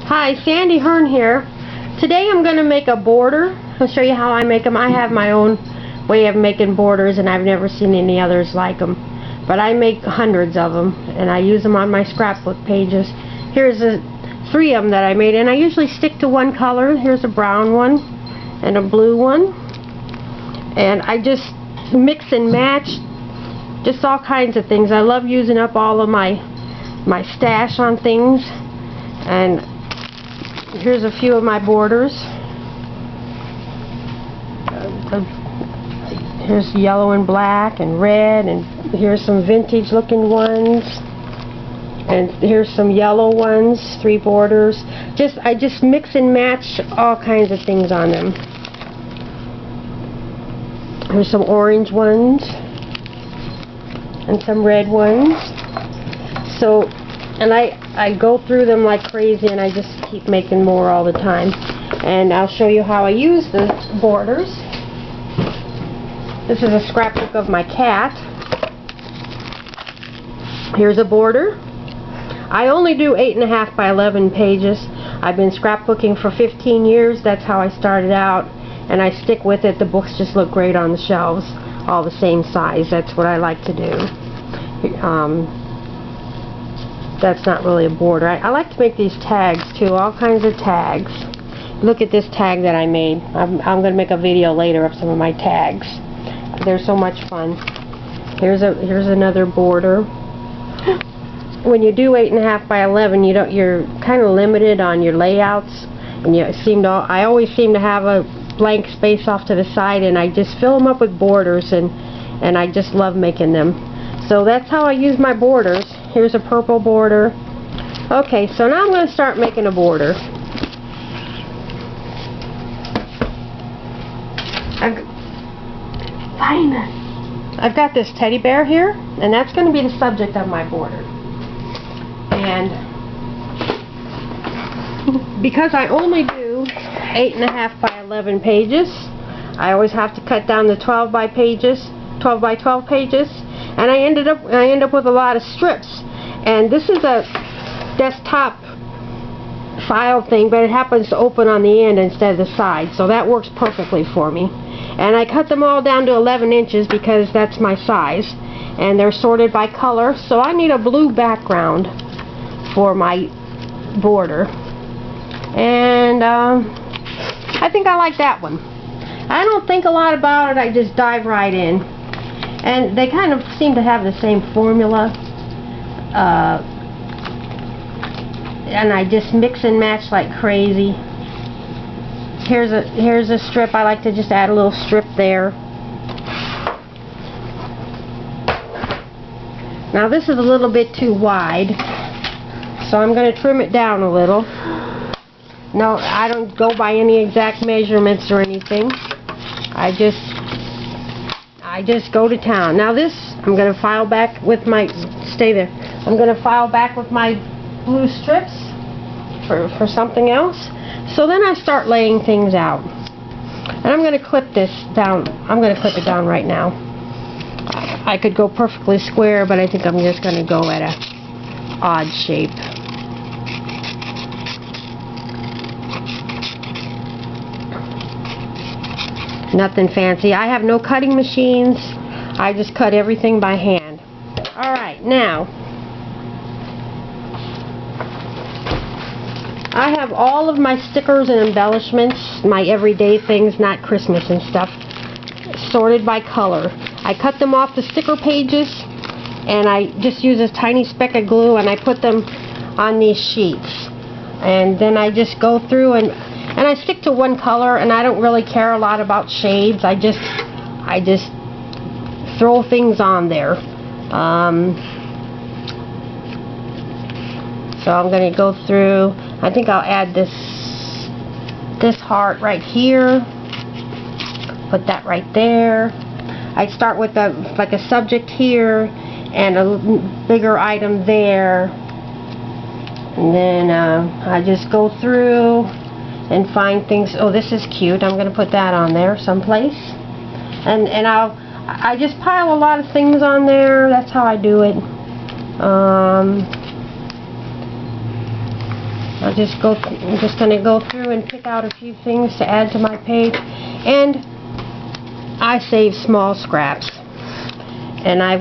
Hi, Sandy Hearn here. Today I'm going to make a border. I'll show you how I make them. I have my own way of making borders and I've never seen any others like them. But I make hundreds of them and I use them on my scrapbook pages. Here's three of them that I made, and I usually stick to one color. Here's a brown one and a blue one. And I just mix and match just all kinds of things. I love using up all of my stash on things. And here's a few of my borders. Here's yellow and black and red, and here's some vintage looking ones, and here's some yellow ones, 3 borders. I just mix and match all kinds of things on them. Here's some orange ones and some red ones. So, and I go through them like crazy, and I just keep making more all the time. And I'll show you how I use the borders. This is a scrapbook of my cat. Here's a border. I only do 8.5 by 11 pages. I've been scrapbooking for 15 years. That's how I started out, and I stick with it. The books just look great on the shelves, all the same size. That's what I like to do. That's not really a border. I like to make these tags too, all kinds of tags. Look at this tag that I made. I'm going to make a video later of some of my tags. They're so much fun. Here's another border. When you do 8.5 by 11, you're kind of limited on your layouts, and I always seem to have a blank space off to the side, and I just fill them up with borders, and I just love making them. So that's how I use my borders. Here's a purple border. Okay, so now I'm going to start making a border. I've got this teddy bear here, and that's going to be the subject of my border. And because I only do 8.5 by 11 pages, I always have to cut down the 12 by 12 pages, and I end up with a lot of strips. And this is a desktop file thing, but it happens to open on the end instead of the side, so that works perfectly for me. And I cut them all down to 11 inches because that's my size, and they're sorted by color. So I need a blue background for my border, and I think I like that one. I don't think a lot about it, I just dive right in. And they kind of seem to have the same formula, and I just mix and match like crazy. Here's a strip. I like to just add a little strip there. Now this is a little bit too wide, so I'm going to trim it down a little. No, I don't go by any exact measurements or anything. I just go to town. Now this, I'm going to file back with my, I'm going to file back with my blue strips for something else. So then I start laying things out. And I'm going to clip this down. I'm going to clip it down right now. I could go perfectly square, but I think I'm just going to go at a odd shape. Nothing fancy. I have no cutting machines. I just cut everything by hand. Alright, now I have all of my stickers and embellishments, my everyday things, not Christmas and stuff, sorted by color. I cut them off the sticker pages, and I just use a tiny speck of glue, and I put them on these sheets. And then I just go through and I stick to one color, and I don't really care a lot about shades. I just throw things on there. So I'm going to go through. I think I'll add this heart right here. Put that right there. I start with like a subject here and a bigger item there. And then I just go through and find things. Oh, this is cute. I'm going to put that on there someplace. And I just pile a lot of things on there. That's how I do it. I'm just going to go through and pick out a few things to add to my page. And I save small scraps. And I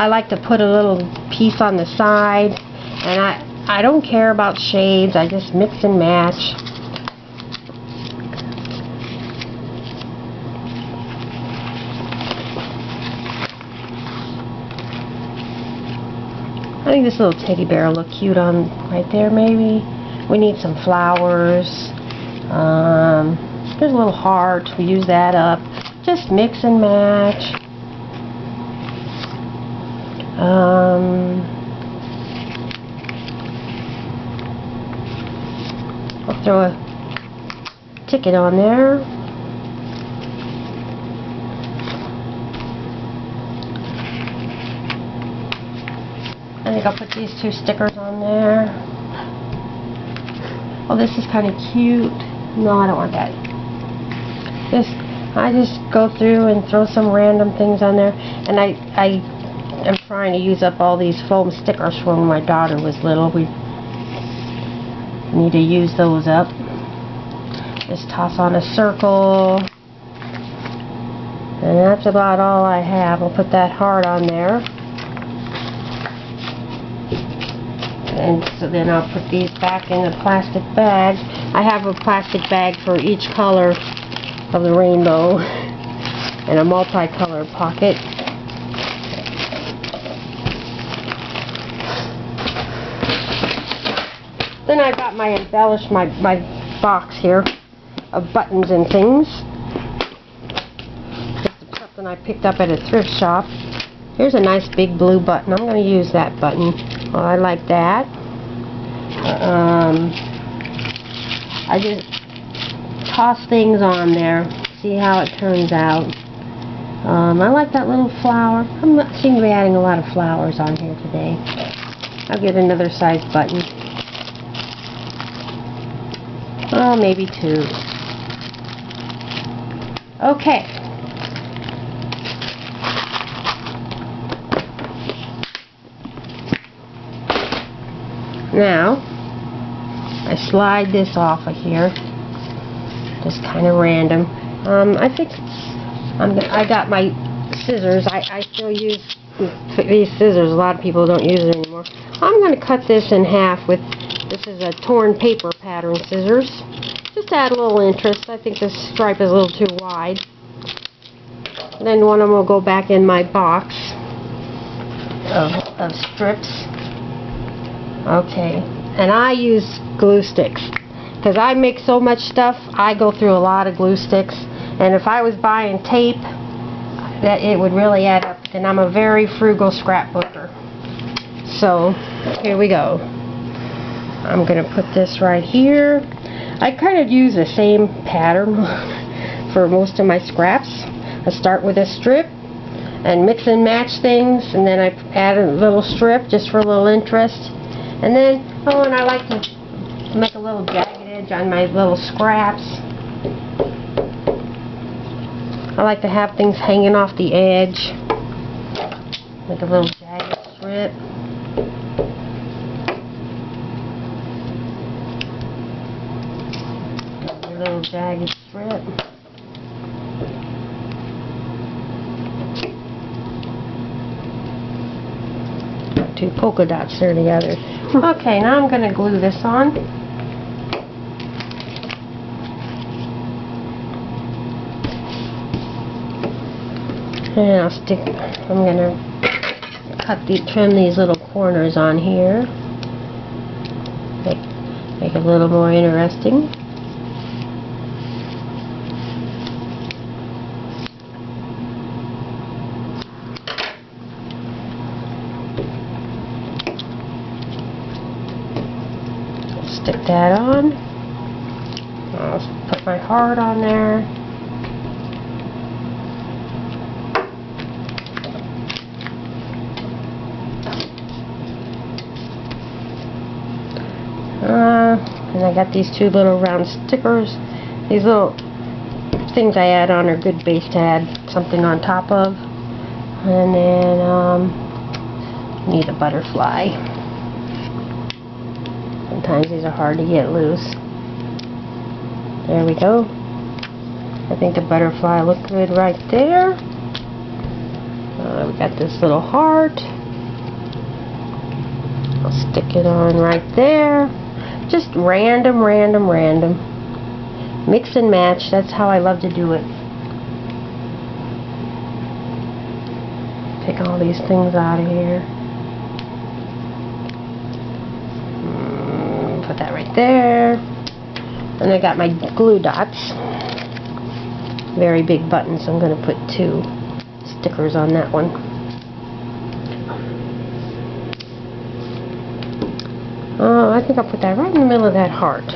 like to put a little piece on the side. And I don't care about shades. I just mix and match. I think this little teddy bear will look cute on right there, maybe. We need some flowers. There's a little heart. We use that up. Just mix and match. I'll throw a ticket on there. I think I'll put these 2 stickers on there. Oh, this is kind of cute. No, I don't want that. I just go through and throw some random things on there. And I am trying to use up all these foam stickers from when my daughter was little. We need to use those up. Just toss on a circle. And that's about all I have. I'll put that heart on there. And so then I'll put these back in a plastic bag. I have a plastic bag for each color of the rainbow and a multicolored pocket. Then I got my my box here of buttons and things. This is something I picked up at a thrift shop. Here's a nice big blue button. I'm going to use that button. Oh, I like that. I just toss things on there, see how it turns out. I like that little flower. I seem to be adding a lot of flowers on here today. I'll get another size button. Oh, maybe 2. Okay. Now, I slide this off of here, just kind of random. I think I got my scissors. I still use these scissors. A lot of people don't use it anymore. I'm going to cut this in half with, this is a torn paper pattern scissors. Just to add a little interest. I think this stripe is a little too wide. Then one of them will go back in my box of strips. Okay, and I use glue sticks because I make so much stuff. I go through a lot of glue sticks, and if I was buying tape, that it would really add up. And I'm a very frugal scrapbooker. So here we go. I'm going to put this right here. I kind of use the same pattern for most of my scraps. I start with a strip and mix and match things, and then I add a little strip just for a little interest. And then, oh, and I like to make a little jagged edge on my little scraps. I like to have things hanging off the edge. Make a little jagged strip. A little jagged strip. 2 polka dots there together. Okay, now I'm going to glue this on. And I'm going to trim these little corners on here. Make it a little more interesting. Stick that on. I'll put my heart on there. And I got these 2 little round stickers. These little things I add on are good base to add something on top of. And then need a butterfly. Sometimes these are hard to get loose. There we go. I think the butterfly looked good right there. We got this little heart. I'll stick it on right there. Just random. Mix and match. That's how I love to do it. Take all these things out of here. Put that right there. And I got my glue dots. Very big button, so I'm going to put 2 stickers on that one. Oh, I think I'll put that right in the middle of that heart.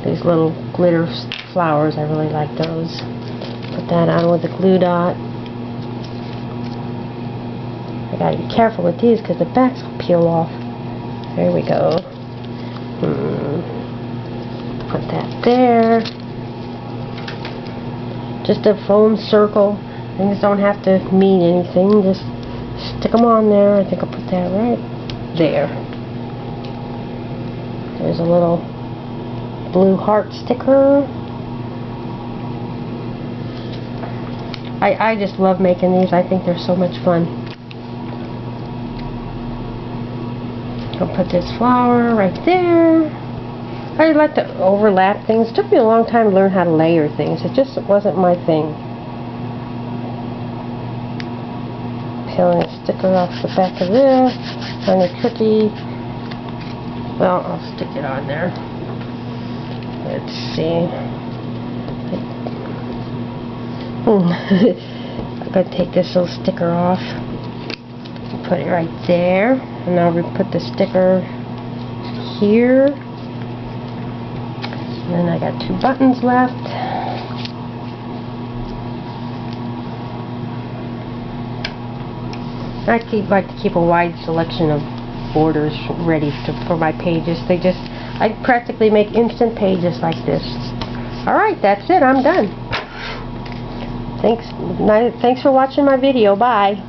These little glitter flowers, I really like those. Put that on with the glue dot. I gotta be careful with these because the backs will peel off. There we go. Put that there. Just a foam circle. Things don't have to mean anything. Just stick them on there. I think I'll put that right there. There's a little blue heart sticker. I just love making these. I think they're so much fun. I'll put this flower right there. I like to overlap things. It took me a long time to learn how to layer things. It just wasn't my thing. Peeling a sticker off the back of this. Kind of tricky. Well, I'll stick it on there. Let's see. I'm going to take this little sticker off. Put it right there. And now we put the sticker here. And then I got 2 buttons left. I like to keep a wide selection of borders ready for my pages. I practically make instant pages like this. Alright, that's it. I'm done. Thanks for watching my video. Bye.